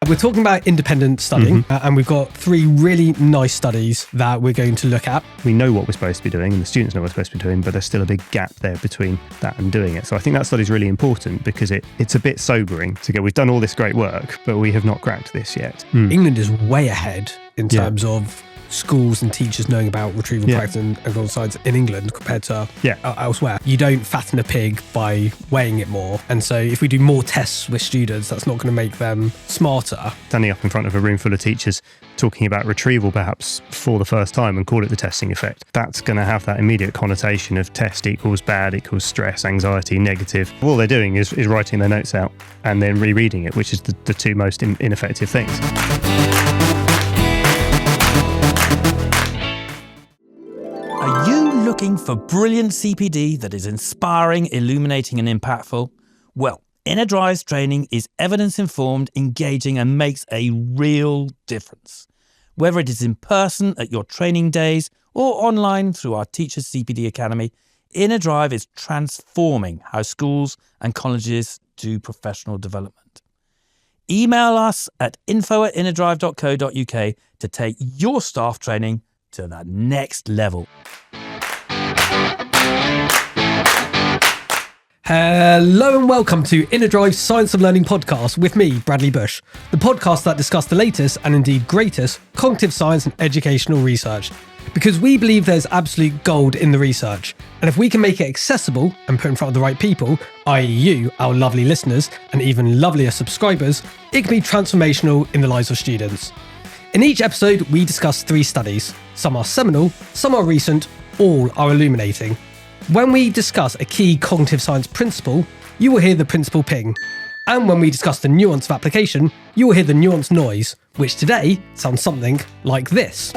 we're talking about independent studying, and we've got 3 really nice studies that we're going to look at. We know what we're supposed to be doing, and the students know what we're supposed to be doing, but there's still a big gap there between that and doing it. So I think that study is really important because it's a bit sobering to go, we've done all this great work, but we have not cracked this yet. England is way ahead in terms of schools and teachers knowing about retrieval practice and cognitive science in England compared to elsewhere. You don't fatten a pig by weighing it more. And so if we do more tests with students, that's not going to make them smarter. Standing up in front of a room full of teachers talking about retrieval perhaps for the first time and call it the testing effect, that's going to have that immediate connotation of test equals bad, equals stress, anxiety, negative. All they're doing is writing their notes out and then rereading it, which is the 2 most ineffective things. Are you looking for brilliant CPD that is inspiring, illuminating and impactful? Well, Inner Drive's training is evidence-informed, engaging and makes a real difference. Whether it is in person at your training days or online through our Teachers CPD Academy, Inner Drive is transforming how schools and colleges do professional development. Email us at info@innerdrive.co.uk to take your staff training to the next level. Hello and welcome to Inner Drive's Science of Learning podcast with me, Bradley Bush, the podcast that discusses the latest and indeed greatest cognitive science and educational research. Because we believe there's absolute gold in the research, and if we can make it accessible and put in front of the right people, i.e. you, our lovely listeners, and even lovelier subscribers, it can be transformational in the lives of students. In each episode, we discuss 3 studies. Some are seminal, some are recent, all are illuminating. When we discuss a key cognitive science principle, you will hear the principle ping. And when we discuss the nuance of application, you will hear the nuance noise, which today sounds something like this.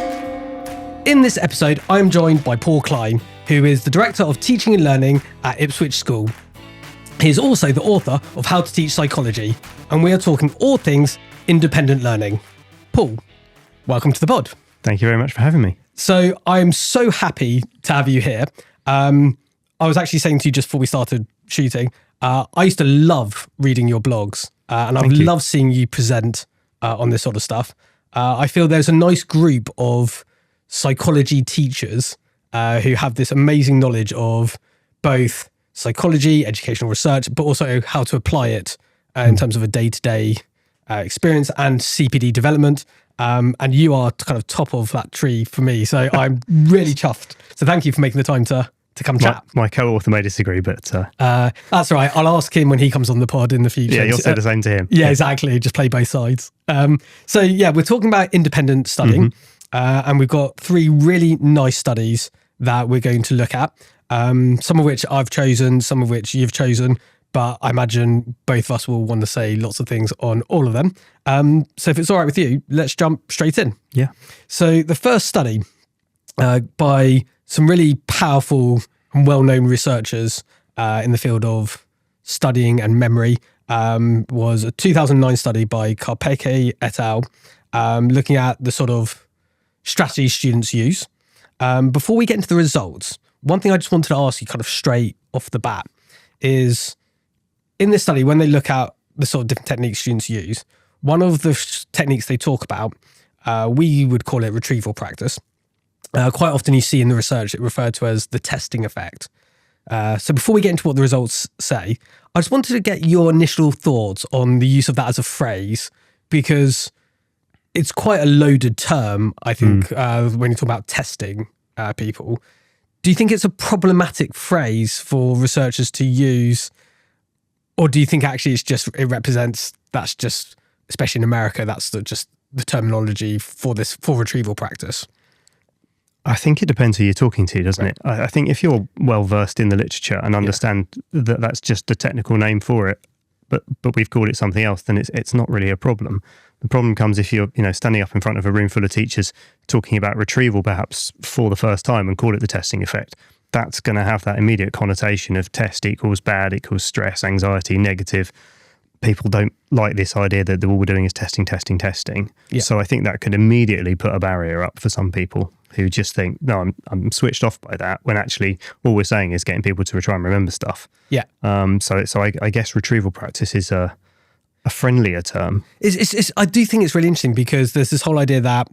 In this episode, I am joined by Paul Cline, who is the Director of Teaching and Learning at Ipswich School. He is also the author of How to Teach Psychology, and we are talking all things independent learning. Paul, welcome to the pod. Thank you very much for having me. So I'm so happy to have you here. I was actually saying to you just before we started shooting, I used to love reading your blogs, and I've loved seeing you present on this sort of stuff. I feel there's a nice group of psychology teachers who have this amazing knowledge of both psychology, educational research, but also how to apply it in terms of a day-to-day experience and CPD development. And you are kind of top of that tree for me. So I'm really chuffed. So thank you for making the time to come chat. My co-author may disagree, but... that's all right. I'll ask him when he comes on the pod in the future. Yeah, you'll say the same to him. Yeah, exactly. Just play both sides. So yeah, we're talking about independent studying. And we've got 3 really nice studies that we're going to look at. Some of which I've chosen, some of which you've chosen. But I imagine both of us will want to say lots of things on all of them. So if it's all right with you, let's jump straight in. Yeah. So the first study by some really powerful and well-known researchers in the field of studying and memory was a 2009 study by Karpeke et al. Looking at the sort of strategies students use. Before we get into the results, one thing I just wanted to ask you kind of straight off the bat is, in this study, when they look at the sort of different techniques students use, one of the techniques they talk about, we would call it retrieval practice. Quite often you see in the research it referred to as the testing effect. So before we get into what the results say, I just wanted to get your initial thoughts on the use of that as a phrase, because it's quite a loaded term, I think, when you talk about testing people. Do you think it's a problematic phrase for researchers to use? Or do you think actually it represents, that's just, especially in America, that's just the terminology for retrieval practice? I think it depends who you're talking to, doesn't it? I think if you're well versed in the literature and understand that that's just the technical name for it, but we've called it something else, then it's not really a problem. The problem comes if you're standing up in front of a room full of teachers talking about retrieval perhaps for the first time and call it the testing effect. That's going to have that immediate connotation of test equals bad, equals stress, anxiety, negative. People don't like this idea that all we're doing is testing. Yeah. So I think that could immediately put a barrier up for some people who just think, no, I'm switched off by that, when actually all we're saying is getting people to try and remember stuff. Yeah. So I guess retrieval practice is a friendlier term. I do think it's really interesting because there's this whole idea that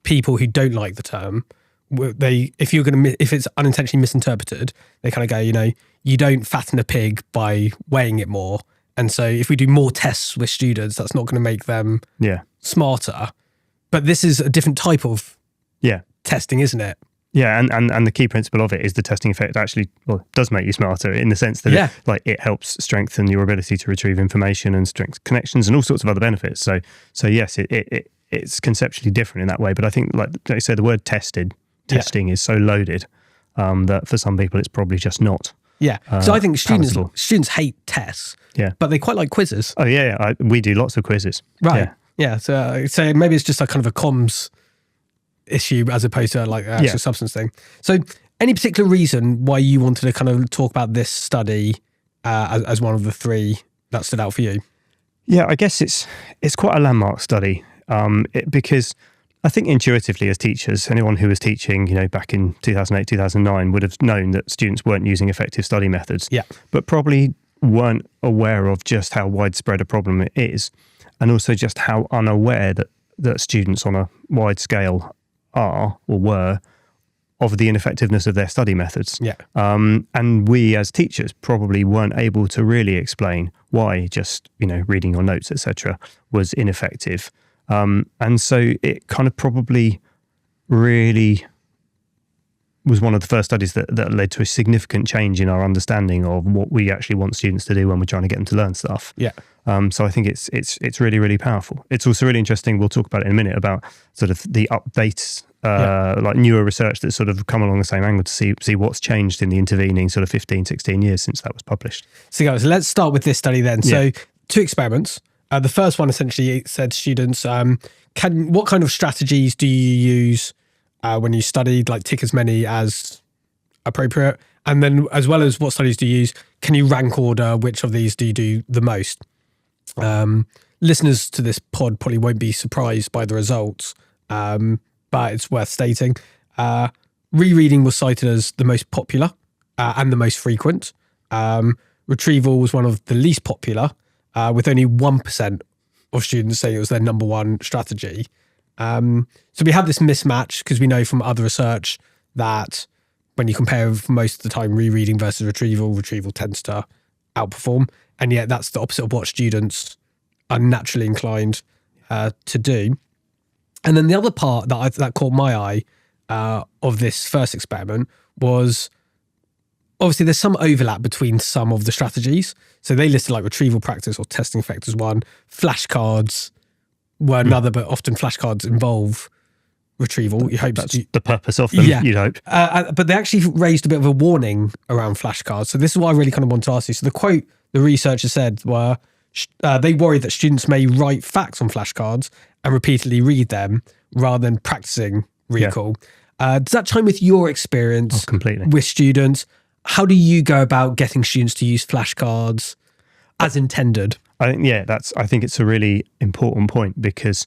people who don't like the term, if it's unintentionally misinterpreted, they kind of go, you don't fatten a pig by weighing it more. And so if we do more tests with students, that's not going to make them smarter. But this is a different type of testing, isn't it? Yeah, and the key principle of it is the testing effect actually does make you smarter in the sense that it helps strengthen your ability to retrieve information and strengthen connections and all sorts of other benefits. So yes, it's conceptually different in that way. But I think, like you say, the word testing is so loaded that for some people it's probably just not. Yeah, so I think palatable. students hate tests. Yeah, but they quite like quizzes. Oh yeah, we do lots of quizzes. Right. Yeah. So maybe it's just a kind of a comms issue as opposed to like an actual substance thing. So any particular reason why you wanted to kind of talk about this study as one of the three that stood out for you? Yeah, I guess it's quite a landmark study because I think intuitively as teachers, anyone who was teaching, back in 2008, 2009 would have known that students weren't using effective study methods, but probably weren't aware of just how widespread a problem it is, and also just how unaware that students on a wide scale are or were of the ineffectiveness of their study methods. And we as teachers probably weren't able to really explain why just, reading your notes, etc., was ineffective. And so it kind of probably really was one of the first studies that led to a significant change in our understanding of what we actually want students to do when we're trying to get them to learn stuff. So I think it's really, really powerful. It's also really interesting, we'll talk about it in a minute, about sort of the updates, like newer research that's sort of come along the same angle to see what's changed in the intervening sort of 15, 16 years since that was published. So guys, let's start with this study then. So 2 experiments. The first one essentially said students, what kind of strategies do you use when you study, like tick as many as appropriate? And then as well as what studies do you use, can you rank order which of these do you do the most? Listeners to this pod probably won't be surprised by the results, but it's worth stating. Rereading was cited as the most popular and the most frequent. Retrieval was one of the least popular, with only 1% of students saying it was their number one strategy. So we have this mismatch because we know from other research that when you compare most of the time rereading versus retrieval tends to outperform. And yet that's the opposite of what students are naturally inclined to do. And then the other part that caught my eye of this first experiment was obviously there's some overlap between some of the strategies. So they listed like retrieval practice or testing effect as one. Flashcards were another, but often flashcards involve retrieval. You hope that's the purpose of them, you'd hope. But they actually raised a bit of a warning around flashcards. So this is what I really kind of want to ask you. So the quote the researchers said were, they worry that students may write facts on flashcards and repeatedly read them rather than practicing recall. Does that chime with your experience completely with students? How do you go about getting students to use flashcards as intended? I think it's a really important point because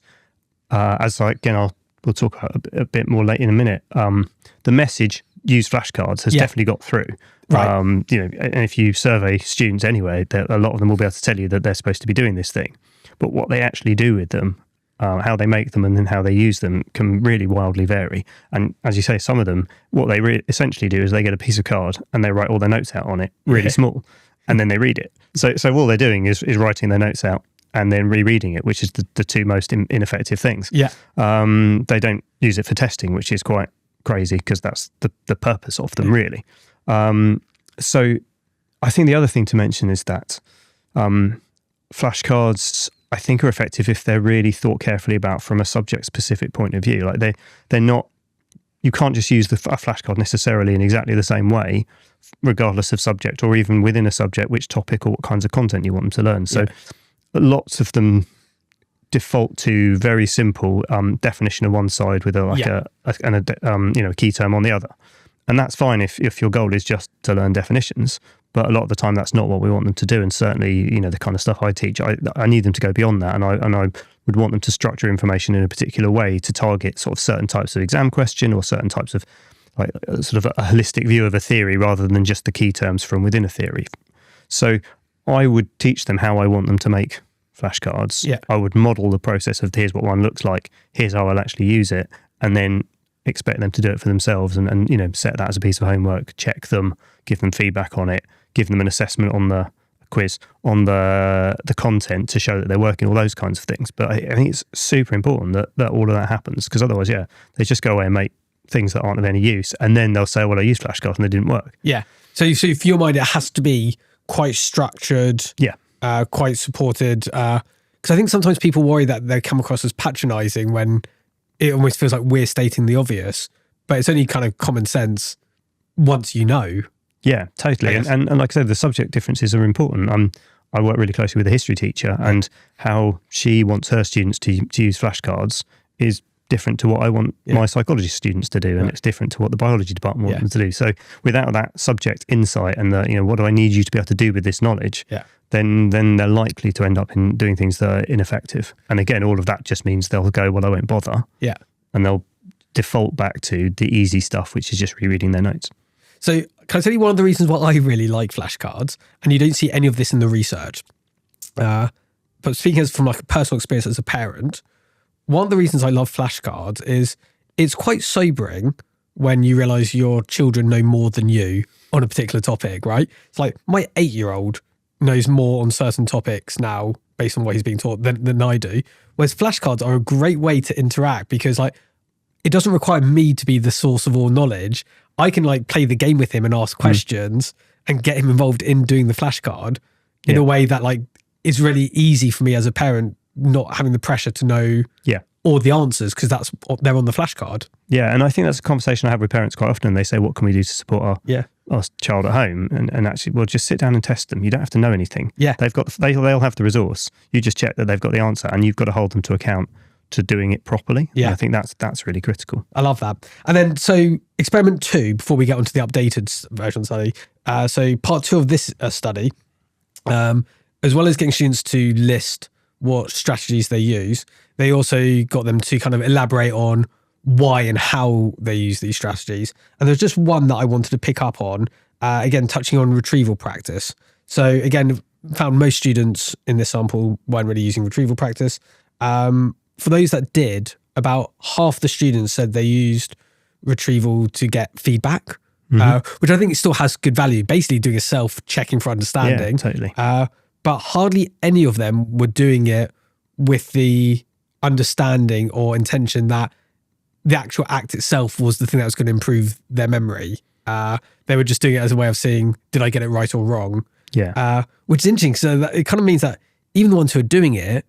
we'll talk about a bit more later in a minute. The message use flashcards has definitely got through. Right. And if you survey students anyway, a lot of them will be able to tell you that they're supposed to be doing this thing. But what they actually do with them, how they make them and then how they use them can really wildly vary. And as you say, some of them, what they essentially do is they get a piece of card and they write all their notes out on it really small and then they read it. So all they're doing is writing their notes out and then rereading it, which is the two most ineffective things. They don't use it for testing, which is quite crazy because that's the purpose of them really. So I think the other thing to mention is that flashcards I think are effective if they're really thought carefully about from a subject specific point of view. Like they're not, you can't just use a flashcard necessarily in exactly the same way, regardless of subject or even within a subject, which topic or what kinds of content you want them to learn. So lots of them default to very simple definition on one side with a key term on the other. And that's fine if your goal is just to learn definitions. But a lot of the time, that's not what we want them to do. And certainly, the kind of stuff I teach, I need them to go beyond that. And I would want them to structure information in a particular way to target sort of certain types of exam question or certain types of like sort of a holistic view of a theory rather than just the key terms from within a theory. So I would teach them how I want them to make flashcards, Yeah. I would model the process of here's what one looks like, here's how I'll actually use it, and then expect them to do it for themselves and set that as a piece of homework, check them, give them feedback on it, give them an assessment on the quiz, on the content to show that they're working, all those kinds of things. But I think it's super important that all of that happens, because otherwise, they just go away and make things that aren't of any use, and then they'll say, well, I used flashcards and they didn't work. Yeah. So for your mind, it has to be quite structured, quite supported. Because I think sometimes people worry that they come across as patronising when it almost feels like we're stating the obvious, but it's only kind of common sense once you know. Yeah, totally. And like I said, the subject differences are important. I work really closely with a history teacher, and how she wants her students to use flashcards is different to what I want my psychology students to do, and it's different to what the biology department wants them to do. So without that subject insight and what do I need you to be able to do with this knowledge, then they're likely to end up in doing things that are ineffective. And again, all of that just means they'll go, well, I won't bother. Yeah. And they'll default back to the easy stuff, which is just rereading their notes. So can I tell you one of the reasons why I really like flashcards? And you don't see any of this in the research. But speaking from like a personal experience as a parent, one of the reasons I love flashcards is it's quite sobering when you realise your children know more than you on a particular topic, right? It's like my 8-year-old knows more on certain topics now based on what he's being taught than I do. Whereas flashcards are a great way to interact, because like it doesn't require me to be the source of all knowledge. I can like play the game with him and ask questions and get him involved in doing the flashcard in a way that like is really easy for me as a parent, not having the pressure to know all the answers, because they're on the flashcard. Yeah, and I think that's a conversation I have with parents quite often. They say, what can we do to support our child at home? And actually, well, just sit down and test them. You don't have to know anything. Yeah. They'll have the resource. You just check that they've got the answer, and you've got to hold them to account to doing it properly. Yeah. And I think that's really critical. I love that. And then, so experiment 2, before we get onto the updated version study. So part 2 of this study, as well as getting students to list what strategies they use, they also got them to kind of elaborate on why and how they use these strategies. And there's just one that I wanted to pick up on, again, touching on retrieval practice. So again, found most students in this sample weren't really using retrieval practice. For those that did, about half the students said they used retrieval to get feedback, which I think still has good value, basically doing a self-checking for understanding. Yeah, totally. But hardly any of them were doing it with the understanding or intention that the actual act itself was the thing that was going to improve their memory. They were just doing it as a way of seeing, did I get it right or wrong? Yeah. Which is interesting. So that it kind of means that even the ones who are doing it,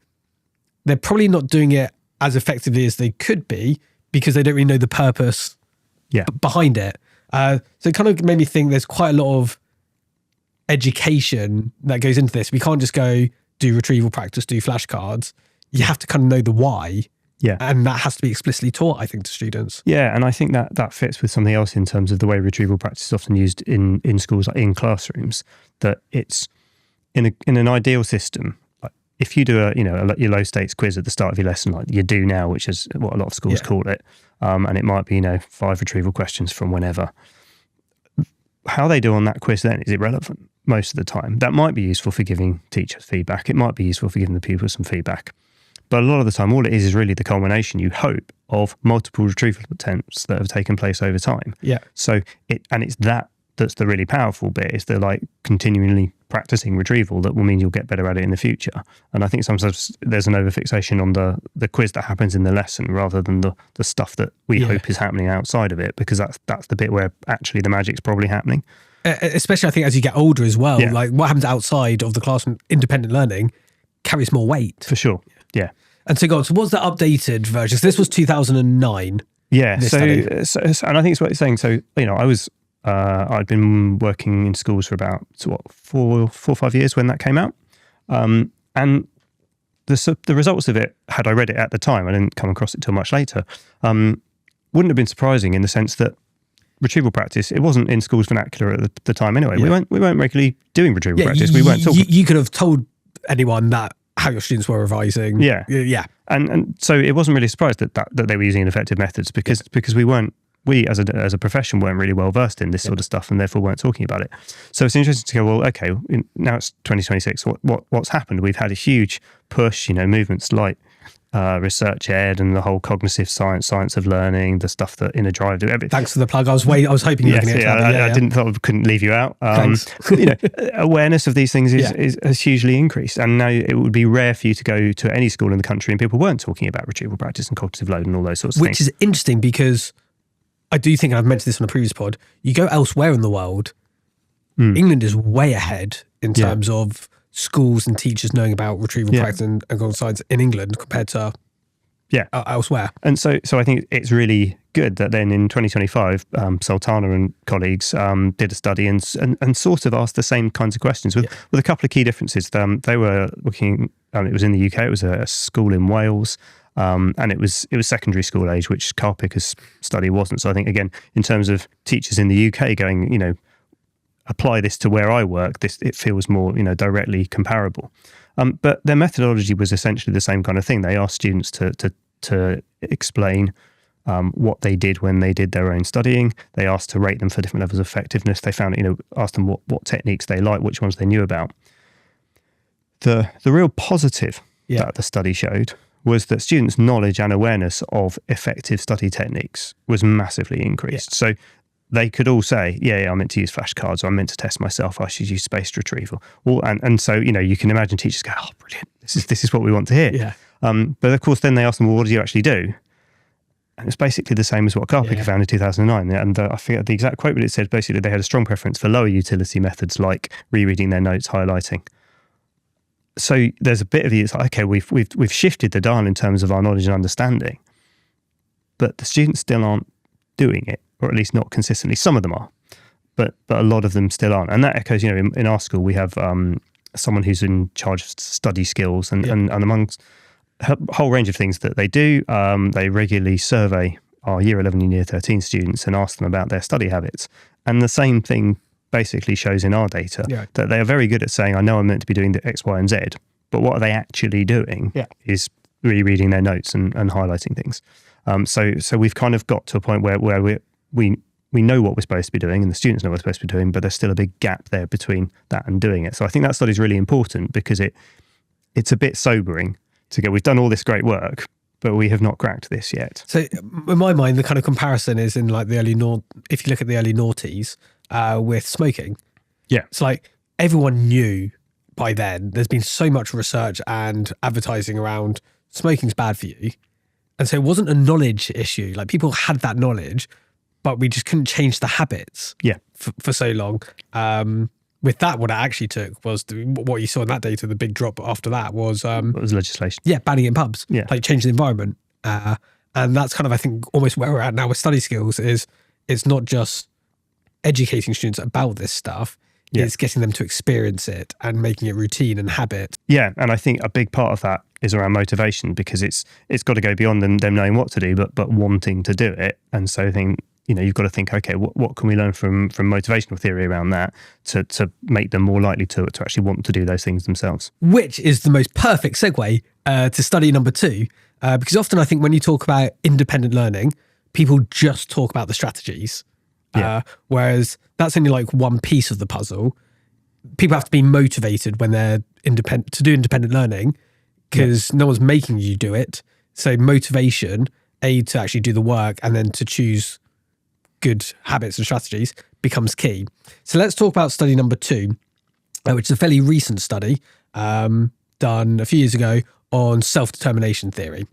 they're probably not doing it as effectively as they could be, because they don't really know the purpose behind it. So it kind of made me think there's quite a lot of education that goes into this. We can't just go do retrieval practice, do flashcards. You have to kind of know the why. Yeah. And that has to be explicitly taught, I think, to students. Yeah, and I think that fits with something else in terms of the way retrieval practice is often used in schools, like in classrooms, that it's in an ideal system. If you do your low stakes quiz at the start of your lesson, like you do now, which is what a lot of schools call it, and it might be 5 retrieval questions from whenever. How they do on that quiz then is irrelevant most of the time. That might be useful for giving teachers feedback. It might be useful for giving the pupils some feedback. But a lot of the time, all it is really the culmination, you hope, of multiple retrieval attempts that have taken place over time. Yeah. So it's that's the really powerful bit, is the continually practicing retrieval that will mean you'll get better at it in the future. And I think sometimes there's an overfixation on the quiz that happens in the lesson rather than the stuff that we hope is happening outside of it, because that's the bit where actually the magic's probably happening. Especially I think as you get older as well, like what happens outside of the classroom, independent learning carries more weight. For sure. Yeah. And so what's the updated version? So this was 2009. Yeah. So and I think it's what you're saying. So, I was I'd been working in schools for about 4 or 5 years when that came out, and the results of it, had I read it at the time, I didn't come across it till much later, wouldn't have been surprising in the sense that retrieval practice, it wasn't in schools vernacular at the time anyway. We weren't regularly doing retrieval practice. We weren't talking. You could have told anyone that how your students were revising. Yeah. And so it wasn't really surprised that they were using ineffective methods, because we weren't we as a profession weren't really well versed in this sort of stuff, and therefore weren't talking about it. So it's interesting to go, well, okay, now it's 2026. What's happened? We've had a huge push, movements like research ed and the whole cognitive science of learning, the stuff that Inner Drive do. Everything. Thanks for the plug. I was hoping you were going to get that. I didn't thought I couldn't leave you out. Awareness of these things has hugely increased, and now it would be rare for you to go to any school in the country and people weren't talking about retrieval practice and cognitive load and all those sorts of things. Which is interesting because I do think, and I've mentioned this on a previous pod, you go elsewhere in the world, England is way ahead in terms of schools and teachers knowing about retrieval practice and cognitive science in England compared to elsewhere. And so I think it's really good that then in 2025, Sultana and colleagues did a study and sort of asked the same kinds of questions with a couple of key differences. They were looking, it was in the UK, it was a school in Wales, and it was secondary school age, which Karpik's study wasn't. So I think, again, in terms of teachers in the UK going, apply this to where I work, it feels more, directly comparable. But their methodology was essentially the same kind of thing. They asked students to explain what they did when they did their own studying. They asked to rate them for different levels of effectiveness. They found, asked them what techniques they liked, which ones they knew about. The real positive that the study showed was that students' knowledge and awareness of effective study techniques was massively increased. Yeah. So they could all say, I'm meant to use flashcards, or I'm meant to test myself, I should use spaced retrieval. And so, you can imagine teachers go, oh, brilliant, this is what we want to hear. Yeah. But of course, then they ask them, well, what do you actually do? And it's basically the same as what Karpik found in 2009. And I forget the exact quote, but it said basically they had a strong preference for lower utility methods like rereading their notes, highlighting. So there's a bit of it's like, okay, we've shifted the dial in terms of our knowledge and understanding, but the students still aren't doing it, or at least not consistently. Some of them are, but a lot of them still aren't. And that echoes, in our school, we have someone who's in charge of study skills and amongst a whole range of things that they do. They regularly survey our year 11 and year 13 students and ask them about their study habits. And the same thing basically shows in our data that they are very good at saying, I know I'm meant to be doing the X, Y, and Z, but what are they actually doing is rereading their notes and highlighting things. So we've kind of got to a point where we know what we're supposed to be doing and the students know what we're supposed to be doing, but there's still a big gap there between that and doing it. So I think that study is really important because it's a bit sobering to go, we've done all this great work, but we have not cracked this yet. So in my mind, the kind of comparison is in like if you look at the early noughties with smoking. Yeah. It's like everyone knew by then, there's been so much research and advertising around smoking's bad for you. And so it wasn't a knowledge issue. Like people had that knowledge, but we just couldn't change the habits for so long. With that, what it actually took was what you saw in that data, the big drop after that was... What was legislation? Yeah, banning it in pubs. Yeah. Like changing the environment. And that's kind of, I think, almost where we're at now with study skills is it's not just educating students about this stuff, it's getting them to experience it and making it routine and habit. Yeah, and I think a big part of that is around motivation because it's got to go beyond them knowing what to do, but wanting to do it. And so I think, you've got to think, okay, what can we learn from motivational theory around that to make them more likely to actually want to do those things themselves? Which is the most perfect segue to study number 2, because often I think when you talk about independent learning, people just talk about the strategies. Whereas that's only like one piece of the puzzle. People have to be motivated when they're independent to do independent learning because no one's making you do it. So motivation, to actually do the work and then to choose good habits and strategies becomes key. So let's talk about study number 2, which is a fairly recent study done a few years ago on self-determination theory.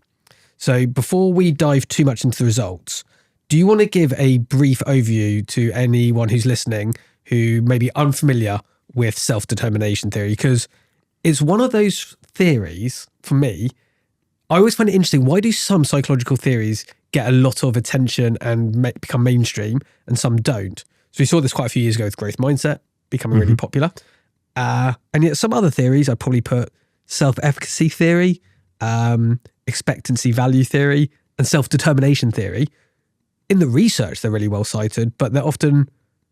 So before we dive too much into the results, do you want to give a brief overview to anyone who's listening who may be unfamiliar with self-determination theory? Because it's one of those theories, for me, I always find it interesting. Why do some psychological theories get a lot of attention and become mainstream and some don't? So we saw this quite a few years ago with growth mindset becoming really popular. And yet some other theories, I'd probably put self-efficacy theory, expectancy value theory, and self-determination theory. In the research, they're really well cited, but they're often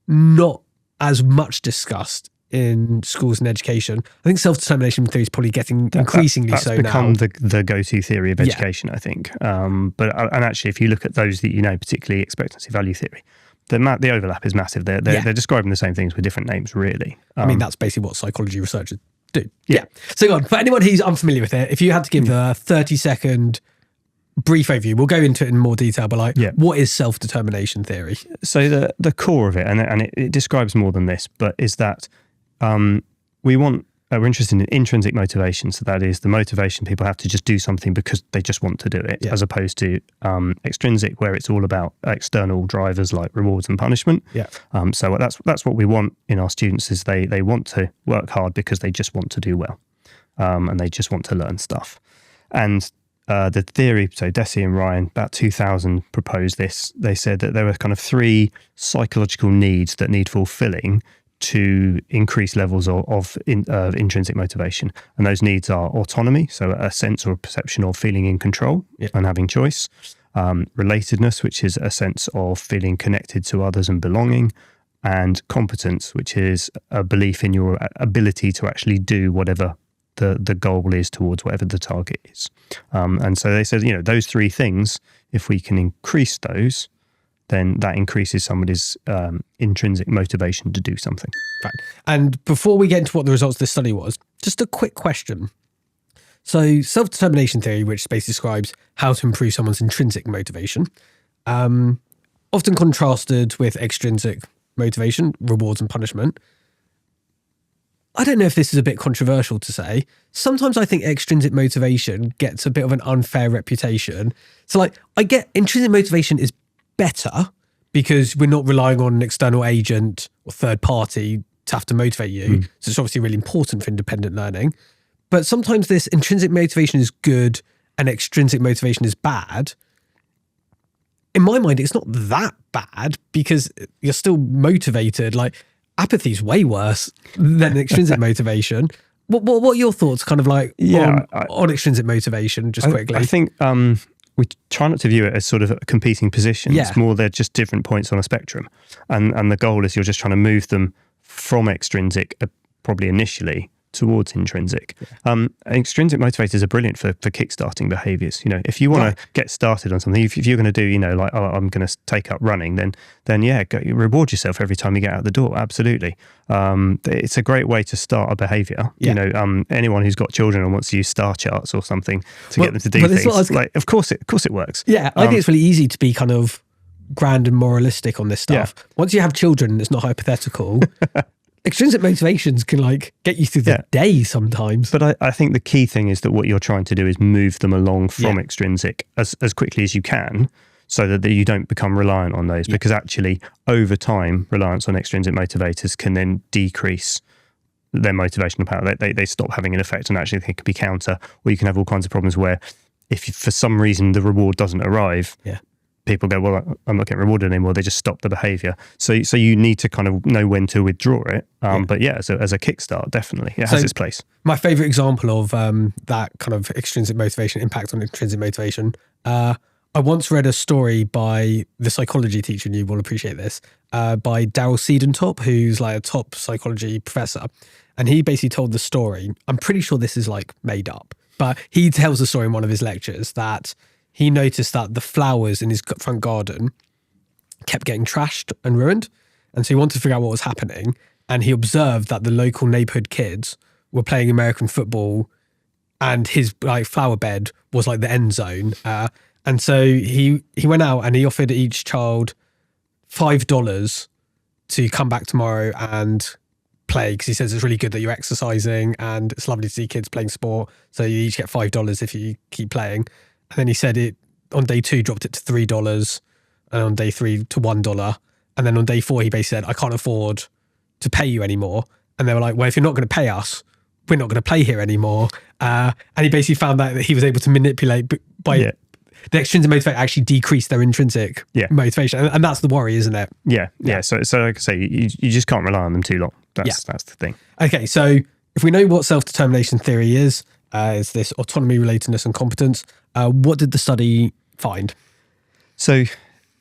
not as much discussed in schools and education. I think self-determination theory is probably getting increasingly that's so become now. the go-to theory of education, I think. And actually, if you look at those that you know, particularly expectancy value theory, the overlap is massive. They're describing the same things with different names, really. I mean, that's basically what psychology researchers do. Yeah. So go on. For anyone who's unfamiliar with it, if you had to give a 30-second brief overview, we'll go into it in more detail, but what is self-determination theory? So the core of it, and it describes more than this, but is that we're interested in intrinsic motivation. So that is the motivation people have to just do something because they just want to do it, as opposed to extrinsic, where it's all about external drivers like rewards and punishment. So that's what we want in our students, is they want to work hard because they just want to do well, and they just want to learn stuff. And the theory, so Deci and Ryan, about 2000, proposed this. They said that there were kind of 3 psychological needs that need fulfilling to increase levels of intrinsic motivation. And those needs are autonomy, so a sense or a perception of feeling in control and having choice. Relatedness, which is a sense of feeling connected to others and belonging. And competence, which is a belief in your ability to actually do whatever the goal is towards whatever the target is. And so they said, those 3 things, if we can increase those, then that increases somebody's intrinsic motivation to do something. Right. And before we get into what the results of this study was, just a quick question. So self-determination theory, which basically describes how to improve someone's intrinsic motivation, often contrasted with extrinsic motivation, rewards and punishment. I don't know if this is a bit controversial to say. Sometimes I think extrinsic motivation gets a bit of an unfair reputation. So I get intrinsic motivation is better because we're not relying on an external agent or third party to have to motivate you. So it's obviously really important for independent learning. But sometimes this intrinsic motivation is good and extrinsic motivation is bad. In my mind, it's not that bad because you're still motivated. Apathy is way worse than extrinsic motivation. What are your thoughts on extrinsic motivation, just quickly? I think we try not to view it as sort of competing positions. Yeah. More they're just different points on a spectrum. And the goal is you're just trying to move them from extrinsic, probably initially, towards intrinsic. Extrinsic motivators are brilliant for kickstarting behaviors. If you want to get started on something, if you're going to do, I'm going to take up running, then go, reward yourself every time you get out the door. Absolutely. It's a great way to start a behavior. Anyone who's got children and wants to use star charts or something to get them to do things, of course it works. Yeah, I think it's really easy to be kind of grand and moralistic on this stuff. Once you have children, it's not hypothetical. Extrinsic motivations can get you through the day sometimes. But I think the key thing is that what you're trying to do is move them along from extrinsic as quickly as you can, so that you don't become reliant on those. Because actually, over time, reliance on extrinsic motivators can then decrease their motivational power. They stop having an effect, and actually they can be counter, or you can have all kinds of problems where if for some reason the reward doesn't arrive, people go, well, I'm not getting rewarded anymore. They just stop the behavior. So you need to kind of know when to withdraw it. But as a kickstart, definitely, it has its place. My favorite example of that kind of extrinsic motivation impact on intrinsic motivation, I once read a story by the psychology teacher, and you will appreciate this, by Daryl Siedentop, who's a top psychology professor. And he basically told the story. I'm pretty sure this is made up, but he tells the story in one of his lectures that he noticed that the flowers in his front garden kept getting trashed and ruined. And so he wanted to figure out what was happening. And he observed that the local neighborhood kids were playing American football, and his flower bed was the end zone. And so he went out and he offered each child $5 to come back tomorrow and play, because he says it's really good that you're exercising and it's lovely to see kids playing sport. So you each get $5 if you keep playing. And then he said it on day 2 dropped it to $3, and on day 3 to $1. And then on day 4, he basically said, I can't afford to pay you anymore. And they were like, well, if you're not going to pay us, we're not going to play here anymore. And he basically found that he was able to manipulate by the extrinsic motivation actually decrease their intrinsic motivation. And that's the worry, isn't it? Yeah. So like I say, you just can't rely on them too long. That's the thing. Okay, so if we know what self-determination theory is this autonomy, relatedness, and competence. What did the study find? So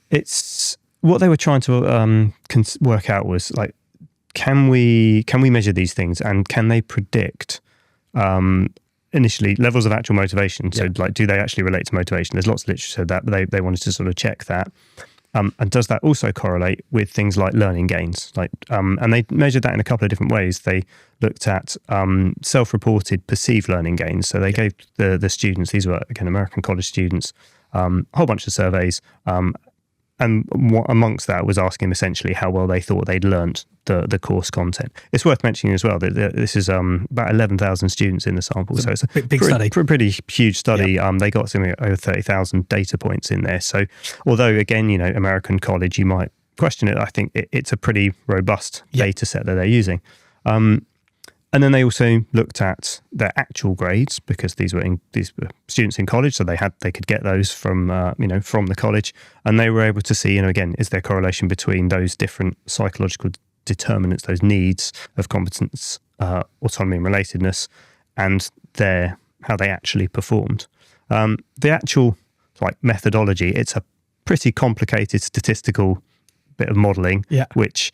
it's what they were trying to work out was can we measure these things, and can they predict initially levels of actual motivation? So like, do they actually relate to motivation? There's lots of literature that they wanted to sort of check that. And does that also correlate with things like learning gains? Like, and they measured that in a couple of different ways. They looked at self-reported perceived learning gains. So they gave the students, these were again American college students, a whole bunch of surveys, and amongst that was asking them essentially how well they thought they'd learnt the course content. It's worth mentioning as well that this is about 11,000 students in the sample, so it's a big study. Pretty huge study. They got something over 30,000 data points in there. So although again, American college, you might question it, I think it's a pretty robust data set that they're using. And then they also looked at their actual grades, because these were students in college, so they could get those from from the college, and they were able to see, again, is there correlation between those different psychological determinants, those needs of competence, autonomy, and relatedness, and how they actually performed. The actual methodology, it's a pretty complicated statistical bit of modelling, which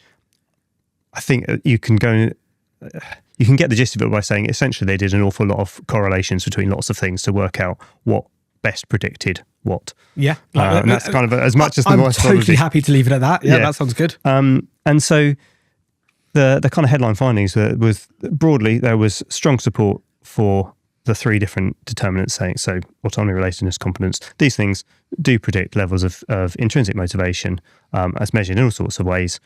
I think you can go. You can get the gist of it by saying essentially they did an awful lot of correlations between lots of things to work out what best predicted what. Yeah. And that's kind of as much as the methodology. I'm totally happy to leave it at that. Yeah, that sounds good. And so the kind of headline findings was broadly there was strong support for the three different determinants, saying so autonomy, relatedness, competence. These things do predict levels of intrinsic motivation as measured in all sorts of ways.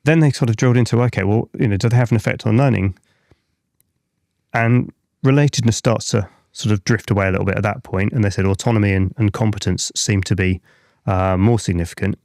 Then they sort of drilled into, okay, well, do they have an effect on learning? And relatedness starts to sort of drift away a little bit at that point. And they said autonomy and competence seem to be more significant.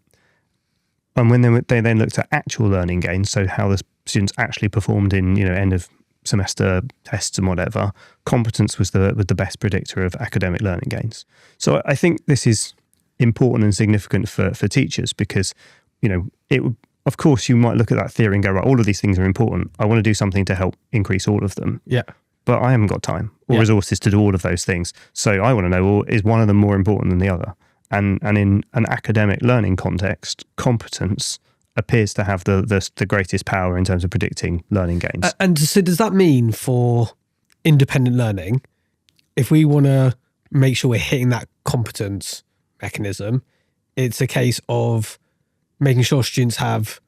And when they then looked at actual learning gains, so how the students actually performed in end of semester tests and whatever, competence was the best predictor of academic learning gains. So I think this is important and significant for teachers, because it would. Of course, you might look at that theory and go, right, all of these things are important. I want to do something to help increase all of them. Yeah. But I haven't got time or resources to do all of those things. So I want to know, well, is one of them more important than the other? And in an academic learning context, competence appears to have the greatest power in terms of predicting learning gains. And so does that mean for independent learning, if we want to make sure we're hitting that competence mechanism, it's a case of making sure students have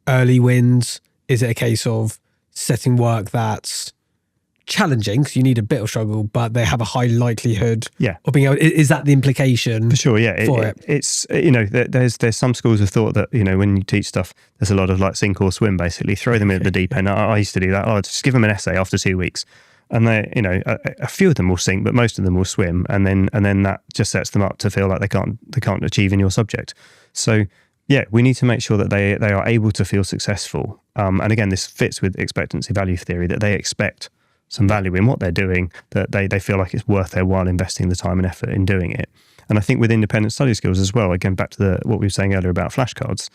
early wins? Is it a case of setting work that's challenging, because you need a bit of struggle, but they have a high likelihood of being able? Is that the implication? For sure, yeah. It's there's some schools of thought that when you teach stuff, there's a lot of sink or swim, basically. Throw them in at the deep end. I used to do that. Just give them an essay after 2 weeks, and they a few of them will sink, but most of them will swim, and then that just sets them up to feel like they can't achieve in your subject. So. Yeah, we need to make sure that they are able to feel successful. And again, this fits with expectancy value theory, that they expect some value in what they're doing, that they feel like it's worth their while investing the time and effort in doing it. And I think with independent study skills as well, again, back to what we were saying earlier about flashcards,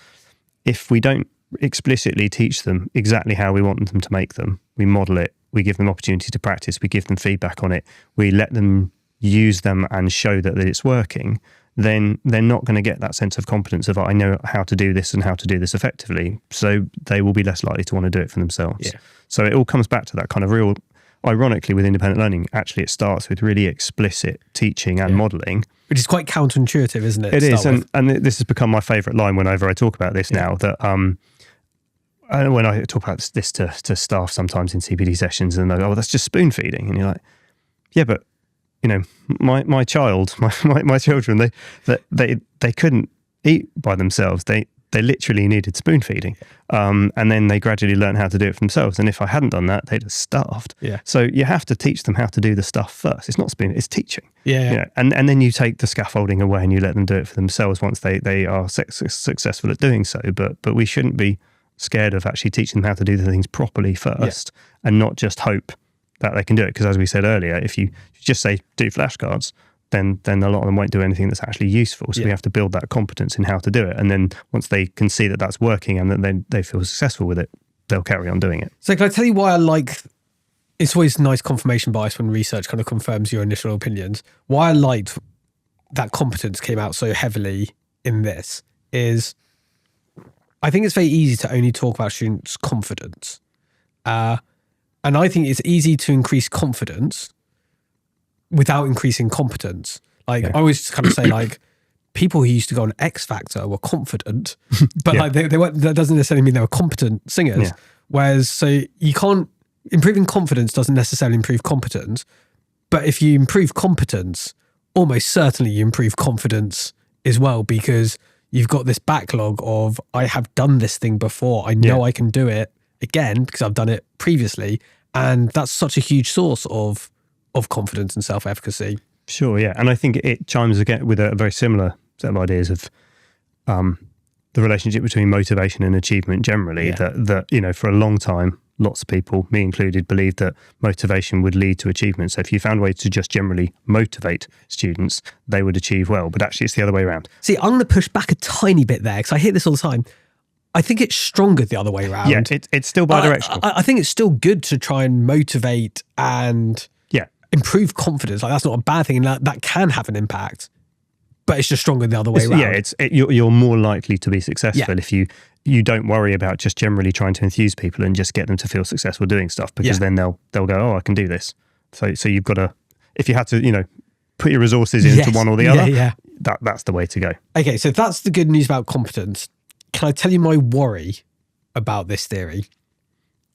if we don't explicitly teach them exactly how we want them to make them, we model it, we give them opportunity to practice, we give them feedback on it, we let them use them and show that it's working, then they're not going to get that sense of competence of, I know how to do this and how to do this effectively. So they will be less likely to want to do it for themselves. Yeah. So it all comes back to that kind of real, ironically with independent learning, actually it starts with really explicit teaching and modelling. Which is quite counterintuitive, isn't it? It is. And this has become my favourite line whenever I talk about this now, that when I talk about this to staff sometimes in CPD sessions, and they go, oh, that's just spoon feeding. And you're like, yeah, but my children, they couldn't eat by themselves. They literally needed spoon feeding. And then they gradually learned how to do it for themselves. And if I hadn't done that, they'd have starved. Yeah. So you have to teach them how to do the stuff first. It's not spoon, it's teaching. Yeah. And then you take the scaffolding away and you let them do it for themselves once they are successful at doing so. But we shouldn't be scared of actually teaching them how to do the things properly first and not just hope that they can do it. Because as we said earlier, if you just say do flashcards, then a lot of them won't do anything that's actually useful. So we have to build that competence in how to do it. And then once they can see that that's working and that they feel successful with it, they'll carry on doing it. So can I tell you why I like, it's always nice confirmation bias when research kind of confirms your initial opinions. Why I liked that competence came out so heavily in this is I think it's very easy to only talk about students' confidence. And I think it's easy to increase confidence without increasing competence. Like, I always kind of say, like, people who used to go on X Factor were confident, but like they weren't, that doesn't necessarily mean they were competent singers. Yeah. Whereas, so you can't, improving confidence doesn't necessarily improve competence, but if you improve competence, almost certainly you improve confidence as well, because you've got this backlog of, I have done this thing before. I know I can do it again because I've done it previously. And that's such a huge source of confidence and self-efficacy. Sure, yeah. And I think it chimes again with a very similar set of ideas of the relationship between motivation and achievement generally, that, you know, for a long time, lots of people, me included, believed that motivation would lead to achievement. So if you found ways to just generally motivate students, they would achieve well. But actually, it's the other way around. See, I'm going to push back a tiny bit there because I hear this all the time. I think it's stronger the other way around. Yeah, it's still bidirectional. I think it's still good to try and motivate and improve confidence. Like, that's not a bad thing, and that can have an impact. But it's just stronger the other way around. Yeah, you're more likely to be successful if you don't worry about just generally trying to enthuse people and just get them to feel successful doing stuff, because then they'll go, oh, I can do this. So you've got to, if you had to, you know, put your resources into one or the other, that's the way to go. Okay, so that's the good news about competence. Can I tell you my worry about this theory?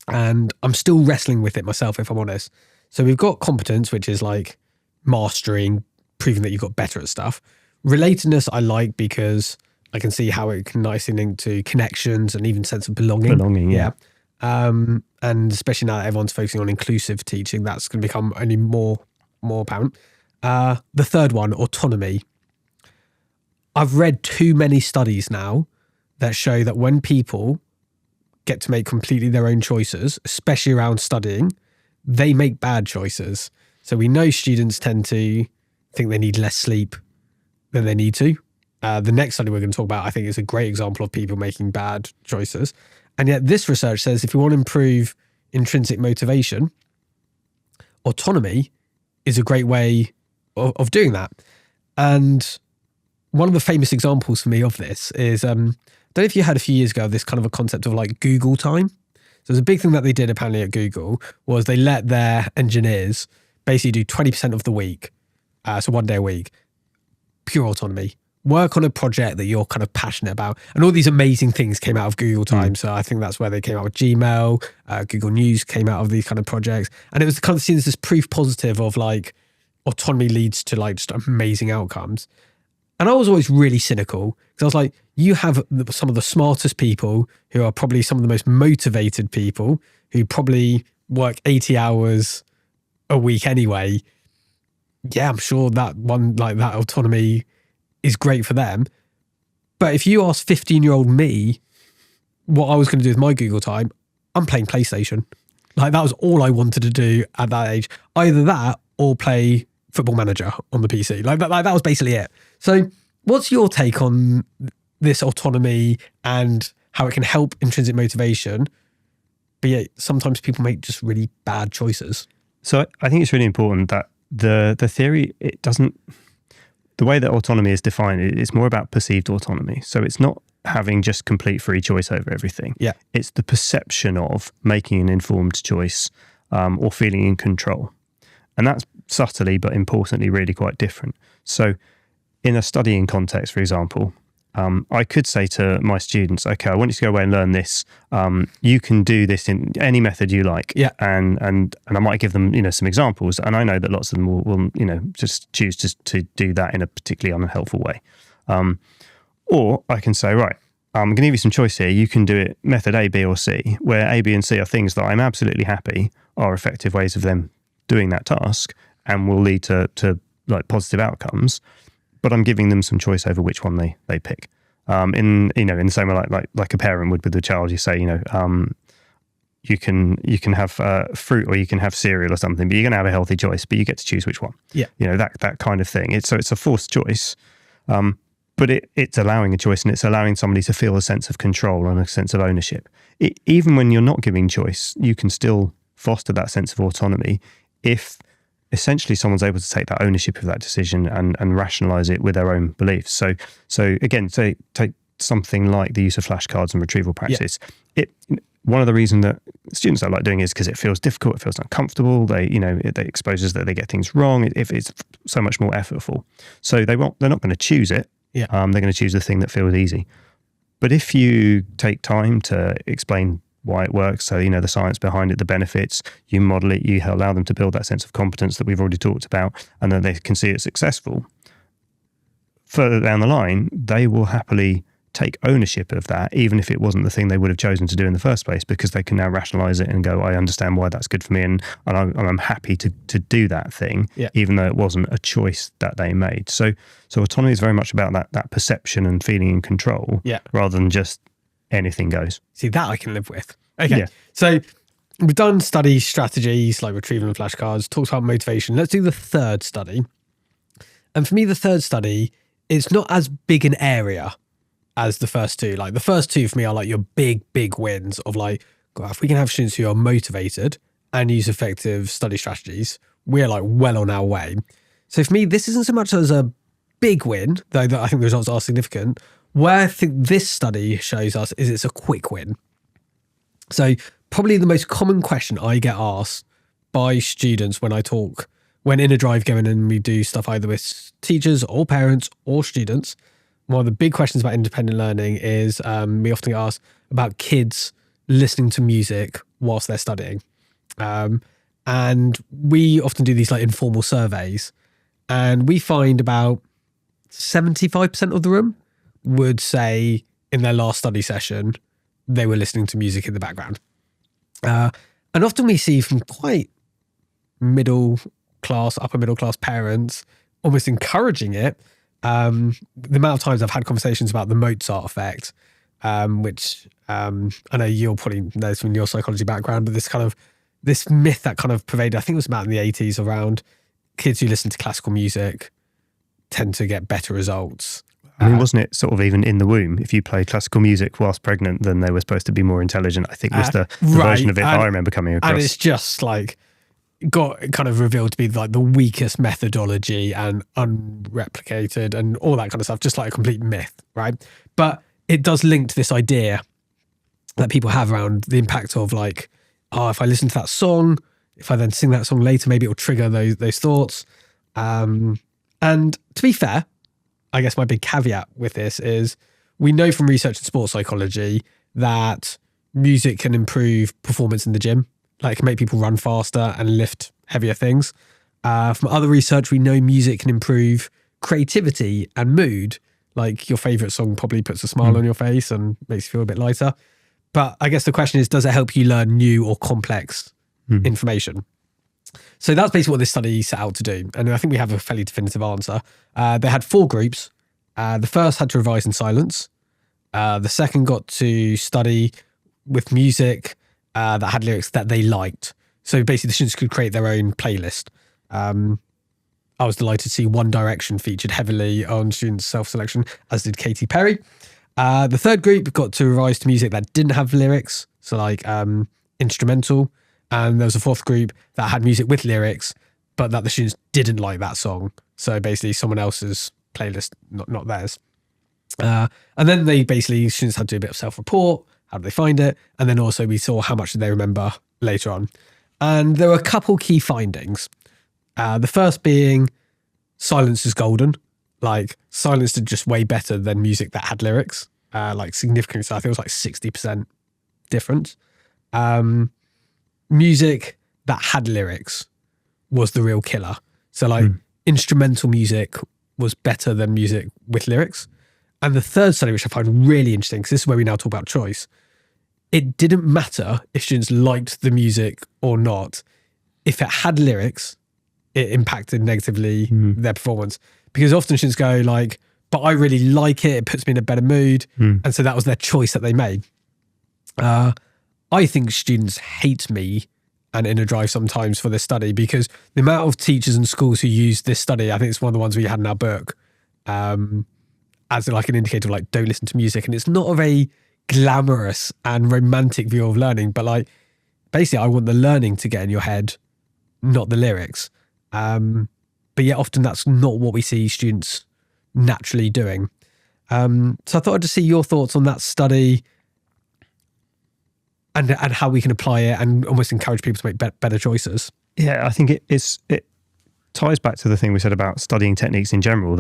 And I'm still wrestling with it myself, if I'm honest. So we've got competence, which is like mastering, proving that you've got better at stuff. Relatedness I like because I can see how it can nicely link to connections and even sense of belonging. And especially now that everyone's focusing on inclusive teaching, that's going to become only more apparent. The third one, autonomy. I've read too many studies now that show that when people get to make completely their own choices, especially around studying, they make bad choices. So we know students tend to think they need less sleep than they need to. The next study we're going to talk about, I think, is a great example of people making bad choices. And yet this research says if you want to improve intrinsic motivation, autonomy is a great way of doing that. And one of the famous examples for me of this is, I don't know if you heard a few years ago this kind of a concept of like Google time. So there's a big thing that they did apparently at Google was they let their engineers basically do 20% of the week, so 1 day a week, pure autonomy. Work on a project that you're kind of passionate about. And all these amazing things came out of Google Time. So I think that's where they came out with Gmail, Google News came out of these kind of projects. And it was kind of seen as this proof positive of like autonomy leads to like just amazing outcomes. And I was always really cynical because I was like, you have some of the smartest people who are probably some of the most motivated people who probably work 80 hours a week anyway. Yeah, I'm sure that one, like that autonomy is great for them. But if you ask 15-year-old me what I was going to do with my Google time, I'm playing PlayStation. Like that was all I wanted to do at that age. Either that or play Football Manager on the PC. Like that was basically it. So what's your take on this autonomy and how it can help intrinsic motivation? But yet sometimes people make just really bad choices. So I think it's really important that the theory, it doesn't, the way that autonomy is defined, it's more about perceived autonomy. So it's not having just complete free choice over everything. Yeah. It's the perception of making an informed choice or feeling in control. And that's subtly but importantly really quite different. So in a studying context, for example, I could say to my students, okay, I want you to go away and learn this. You can do this in any method you like. Yeah. And I might give them, some examples. And I know that lots of them will just choose to do that in a particularly unhelpful way. Or I can say, right, I'm going to give you some choice here. You can do it method A, B, or C, where A, B, and C are things that I'm absolutely happy are effective ways of them doing that task and will lead to like positive outcomes. But I'm giving them some choice over which one they pick. In the same way like a parent would with the child, you say, you can have fruit or you can have cereal or something, but you're going to have a healthy choice, but you get to choose which one. Yeah. That kind of thing. It's a forced choice, but it's allowing a choice and it's allowing somebody to feel a sense of control and a sense of ownership. Even when you're not giving choice, you can still foster that sense of autonomy if essentially someone's able to take that ownership of that decision and rationalize it with their own beliefs. So again, take something like the use of flashcards and retrieval practice, one of the reasons that students don't like doing it is because it feels difficult, it feels uncomfortable. They exposes that they get things wrong. If it's so much more effortful, so they're not going to choose it. They're going to choose the thing that feels easy. But if you take time to explain why it works, so the science behind it, the benefits, you model it, you allow them to build that sense of competence that we've already talked about, and then they can see it successful. Further down the line, they will happily take ownership of that, even if it wasn't the thing they would have chosen to do in the first place, because they can now rationalize it and go, I understand why that's good for me, and I'm happy to do that thing, even though it wasn't a choice that they made. So autonomy is very much about that perception and feeling in control, rather than just anything goes. See, that I can live with. Okay, so we've done study strategies like retrieval and flashcards, talked about motivation. Let's do the third study. And for me, the third study, it's not as big an area as the first two. Like the first two for me are like your big wins of like, God, if we can have students who are motivated and use effective study strategies, we're like well on our way. So for me, this isn't so much as a big win, though that I think the results are significant. Where I think this study shows us is it's a quick win. So probably the most common question I get asked by students when in a drive going and we do stuff either with teachers or parents or students, one of the big questions about independent learning is we often get asked about kids listening to music whilst they're studying. And we often do these like informal surveys, and we find about 75% of the room would say in their last study session, they were listening to music in the background. And often we see from quite upper middle class parents almost encouraging it. The amount of times I've had conversations about the Mozart effect, which I know you'll probably know from your psychology background, but this myth that kind of pervaded, I think it was about in the 80s, around kids who listen to classical music tend to get better results. I mean, wasn't it sort of even in the womb? If you played classical music whilst pregnant, then they were supposed to be more intelligent. I think was the version of it I remember coming across. And it's just like got kind of revealed to be like the weakest methodology and unreplicated and all that kind of stuff, just like a complete myth, right? But it does link to this idea that people have around the impact of like, oh, if I listen to that song, if I then sing that song later, maybe it'll trigger those thoughts. And to be fair, I guess my big caveat with this is we know from research in sports psychology that music can improve performance in the gym. Like it can make people run faster and lift heavier things. From other research, we know music can improve creativity and mood. Like your favorite song probably puts a smile on your face and makes you feel a bit lighter. But I guess the question is, does it help you learn new or complex information? So that's basically what this study set out to do. And I think we have a fairly definitive answer. They had 4 groups. The first had to revise in silence. The second got to study with music that had lyrics that they liked. So basically the students could create their own playlist. I was delighted to see One Direction featured heavily on students' self-selection, as did Katy Perry. The third group got to revise to music that didn't have lyrics, so like instrumental. And there was a fourth group that had music with lyrics, but that the students didn't like that song. So basically someone else's playlist, not theirs. And then students had to do a bit of self-report. How did they find it? And then also we saw how much did they remember later on. And there were a couple key findings. The first being silence is golden. Like silence did just way better than music that had lyrics. Like significantly, so I think it was like 60% difference. Music that had lyrics was the real killer. So like instrumental music was better than music with lyrics. And the third study, which I find really interesting, because this is where we now talk about choice, it didn't matter if students liked the music or not. If it had lyrics, it impacted negatively their performance. Because often students go like, but I really like it, it puts me in a better mood. And so that was their choice that they made. I think students hate me and Inner Drive sometimes for this study, because the amount of teachers and schools who use this study, I think it's one of the ones we had in our book, as like an indicator of like, don't listen to music. And it's not a very glamorous and romantic view of learning, but like basically I want the learning to get in your head, not the lyrics. But yet often that's not what we see students naturally doing. So I thought I'd just see your thoughts on that study and how we can apply it and almost encourage people to make better choices. Yeah, I think it ties back to the thing we said about studying techniques in general,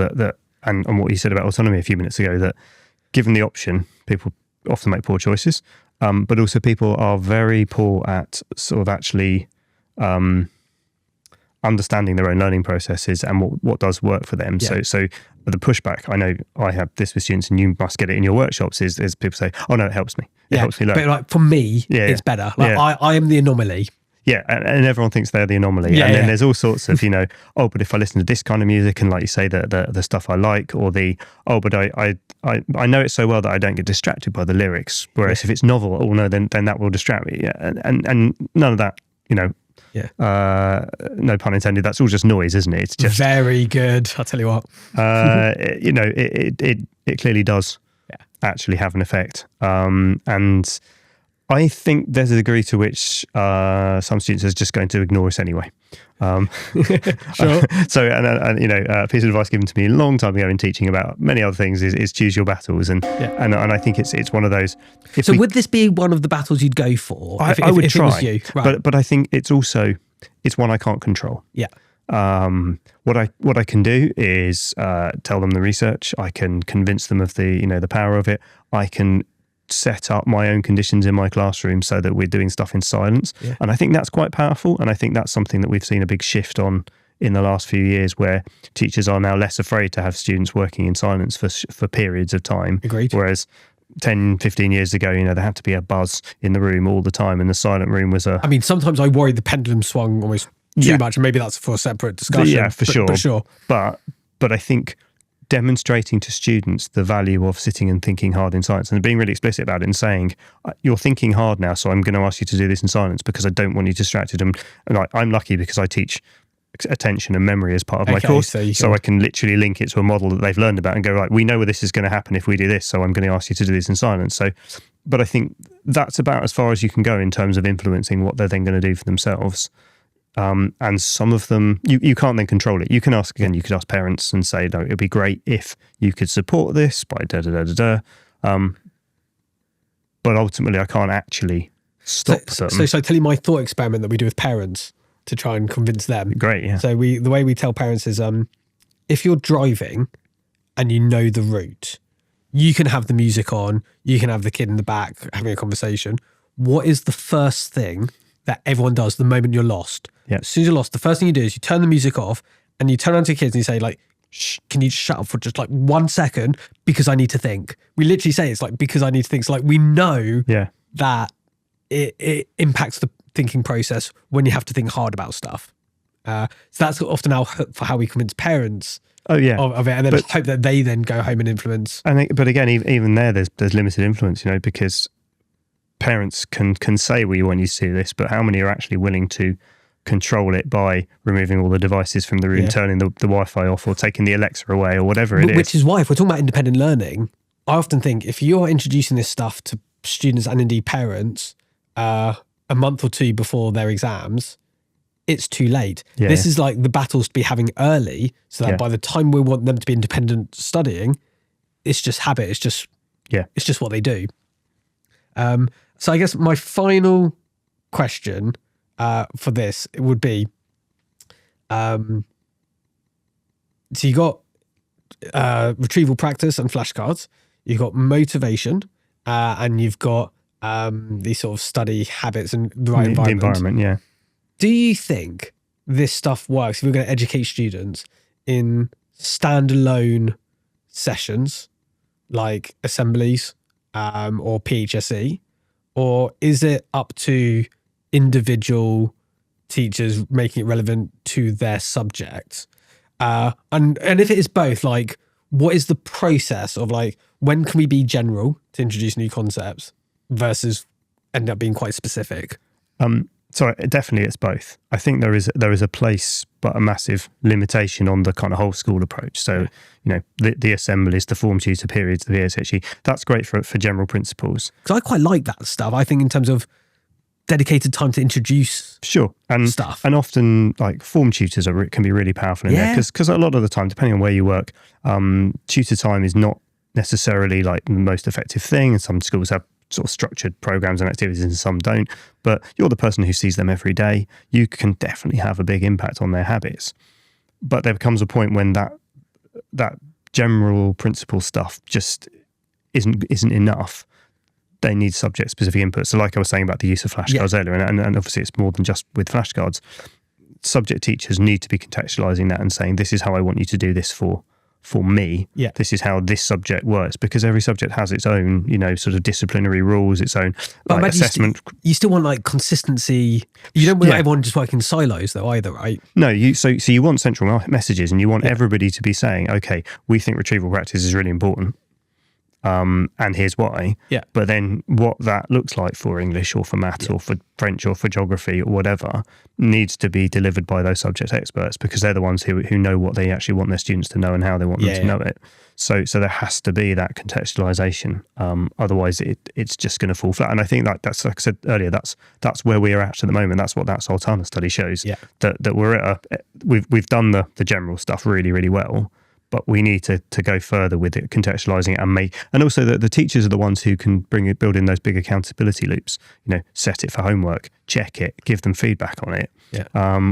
and what you said about autonomy a few minutes ago, that given the option, people often make poor choices, but also people are very poor at sort of actually understanding their own learning processes and what does work for them. Yeah. So the pushback, I know I have this with students, and you must get it in your workshops, is people say, oh no, it helps me. It helps me learn. But like for me, it's better. Like I am the anomaly. Yeah, and everyone thinks they're the anomaly. Yeah, and then there's all sorts of, but if I listen to this kind of music, and like you say, the stuff I like, or but I know it so well that I don't get distracted by the lyrics. Whereas if it's novel, then that will distract me. Yeah, and none of that, no pun intended. That's all just noise, isn't it? It's just very good. I'll tell you what. It clearly does actually have an effect. And I think there's a degree to which some students are just going to ignore us anyway. Sure. So, a piece of advice given to me a long time ago in teaching about many other things is choose your battles, and I think it's one of those. Would this be one of the battles you'd go for? I would try, it was you. Right. but I think it's one I can't control. Yeah. What I can do is tell them the research. I can convince them of the power of it. I can set up my own conditions in my classroom so that we're doing stuff in silence. Yeah. And I think that's quite powerful. And I think that's something that we've seen a big shift on in the last few years, where teachers are now less afraid to have students working in silence for periods of time. Agreed. Whereas 10, 15 years ago, there had to be a buzz in the room all the time, and the silent room was I mean, sometimes I worried the pendulum swung almost too much, and maybe that's for a separate discussion. Yeah, for sure. But I think demonstrating to students the value of sitting and thinking hard in silence, and being really explicit about it, and saying, you're thinking hard now, so I'm going to ask you to do this in silence because I don't want you distracted. And I'm lucky because I teach attention and memory as part of my course, so I can literally link it to a model that they've learned about and go, right, we know where this is going to happen if we do this, so I'm going to ask you to do this in silence. So, but I think that's about as far as you can go in terms of influencing what they're then going to do for themselves. And some of them, you can't then control it. You can ask parents and say, no, it'd be great if you could support this by da-da-da-da-da. But ultimately, I can't actually stop them. So tell you my thought experiment that we do with parents to try and convince them. Great, yeah. So the way we tell parents is, if you're driving and you know the route, you can have the music on, you can have the kid in the back having a conversation. What is the first thing that everyone does the moment you're lost? Yeah. As soon as you're lost, the first thing you do is you turn the music off and you turn around to your kids and you say, like, shh, can you just shut up for just like 1 second because I need to think? We literally say it's like, because I need to think. So like we know that it impacts the thinking process when you have to think hard about stuff. So that's often for how we convince parents of it, and then hope that they then go home and influence. But again, even there's limited influence, because parents can say we want you to see this, but how many are actually willing to control it by removing all the devices from the room, turning the Wi-Fi off, or taking the Alexa away, or whatever it is? Which is why, if we're talking about independent learning, I often think if you're introducing this stuff to students and indeed parents a month or two before their exams, it's too late. This is like the battles to be having early, so that by the time we want them to be independent studying, it's just habit. It's just what they do. So I guess my final question for this would be, so you got retrieval practice and flashcards, you've got motivation, and you've got these sort of study habits and the right environment. The environment, yeah. Do you think this stuff works if we're going to educate students in standalone sessions like assemblies or PHSE, or is it up to individual teachers making it relevant to their subject? And if it is both, like, what is the process of, like, when can we be general to introduce new concepts versus end up being quite specific? So definitely it's both. I think there is a place, but a massive limitation on the kind of whole school approach. So, the assemblies, the form tutor periods, the VSHE, that's great for general principles. Because I quite like that stuff. I think in terms of dedicated time to introduce stuff. And often, like, form tutors can be really powerful in there, because a lot of the time, depending on where you work, tutor time is not necessarily like the most effective thing, and some schools have sort of structured programs and activities and some don't, but you're the person who sees them every day. You can definitely have a big impact on their habits. But there comes a point when that general principle stuff just isn't enough. They need subject specific input. So like I was saying about the use of flashcards earlier, and obviously it's more than just with flashcards. Subject teachers need to be contextualizing that and saying, this is how I want you to do this for me. Yeah. This is how this subject works, because every subject has its own, sort of disciplinary rules, its own assessment. You still want like consistency. You don't want everyone just working in silos though either, right? No, so you want central messages, and you want everybody to be saying, okay, we think retrieval practice is really important. And here's why. Yeah. But then what that looks like for English or for maths or for French or for geography or whatever needs to be delivered by those subject experts, because they're the ones who know what they actually want their students to know and how they want them to know it. So there has to be that contextualization. Otherwise, it's just going to fall flat. And I think that's, like I said earlier, that's where we're at the moment. That's what that Sultana study shows. Yeah. That we're at we've done the general stuff really, really well. But we need to go further with it, contextualizing it, and also the teachers are the ones who can build in those big accountability loops. Set it for homework, check it, give them feedback on it,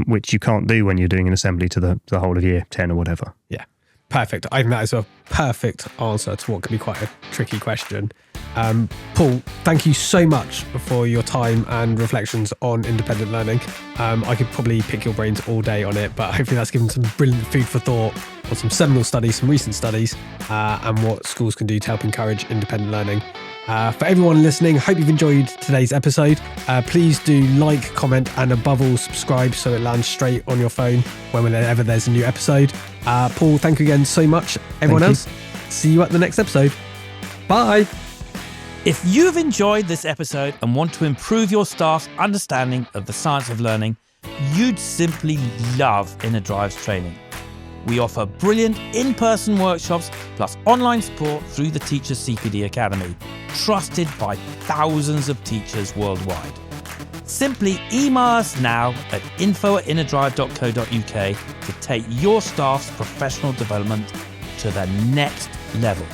which you can't do when you're doing an assembly to the whole of year 10 or whatever. Yeah, perfect. I think that is a perfect answer to what can be quite a tricky question. Paul, thank you so much for your time and reflections on independent learning. I could probably pick your brains all day on it, but hopefully that's given some brilliant food for thought on some seminal studies, some recent studies, and what schools can do to help encourage independent learning. For everyone listening, hope you've enjoyed today's episode. Please do like, comment, and above all, subscribe so it lands straight on your phone whenever there's a new episode. Paul, thank you again so much. Everyone else, see you at the next episode. Bye. If you've enjoyed this episode and want to improve your staff's understanding of the science of learning, you'd simply love Inner Drive's training. We offer brilliant in-person workshops plus online support through the Teachers CPD Academy, trusted by thousands of teachers worldwide. Simply email us now at info@innerdrive.co.uk to take your staff's professional development to the next level.